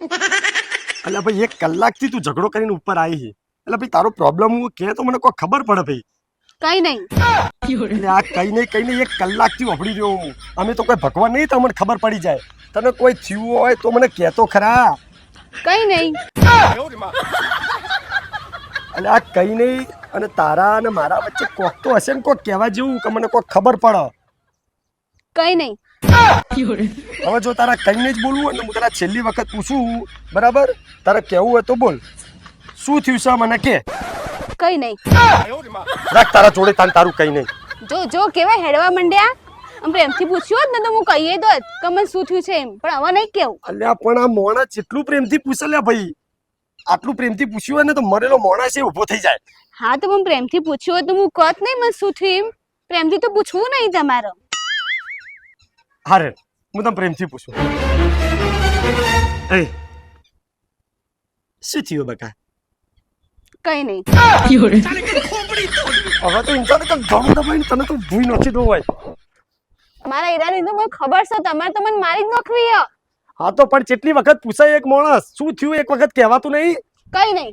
એટલે ભાઈ 1 કલાકથી તું ઝઘડો કરીને ઉપર આવી છે એટલે ભાઈ તારો પ્રોબ્લેમ હું કે તો મને કોઈ ખબર પડે ભાઈ. કઈ નહીં. એટલે આ કઈ નહીં 1 કલાકથી વફડી રહ્યો હું. અમે તો કોઈ ભગવાન નહીં તો મને ખબર પડી જાય. તને કોઈ થયું હોય તો મને કહેતો ખરા. કઈ નહીં. એટલે આ કઈ નહીં અને તારા અને મારા વચ્ચે કોક તો હશે ને કોક કહેવા જેવું કે મને કોક ખબર પડે. કઈ નહીં. હવે જો તારા કઈ નહીં જ બોલવું હોય ને હું તારા છેલ્લી વખત પૂછું બરાબર તારે કહેવું હોય તો બોલ શું થયું છે મને કે. કઈ નહીં. રાખ તારા જોડે તારું કઈ નહીં. જો કેવાય હેડવા મંડ્યા. આમ પ્રેમથી પૂછ્યું હોત ને તો હું કહીએ દોત કે મને શું થયું છે એમ પણ હવે નહીં કેવું. અલ્યા પણ આ મોણા જેટલું પ્રેમથી પૂછે લ્યા ભાઈ. આટલું પ્રેમથી પૂછ્યું હોય ને તો મરેલો મોણા છે ઊભો થઈ જાય. હા તો હું પ્રેમથી પૂછ્યું હોત તો હું કહત નહીં મને શું થયું એમ. પ્રેમથી તો પૂછવું નહીં તમારે. હારે હું તને પ્રેમથી પૂછું. એ શું થયું બકા. કઈ નહીં. હવે તો ઇન્સાન તો ઘણું દબાઈને તને તો ભૂઈ નથી દો હોય. મારા ઈરાની તો મને ખબર છે તમારે તો મને મારી જ નોખવી. હા તો પણ કેટલી વખત પૂછાય એક માણસ શું થયું એક વખત કહેવાતું નહીં. કઈ નહીં.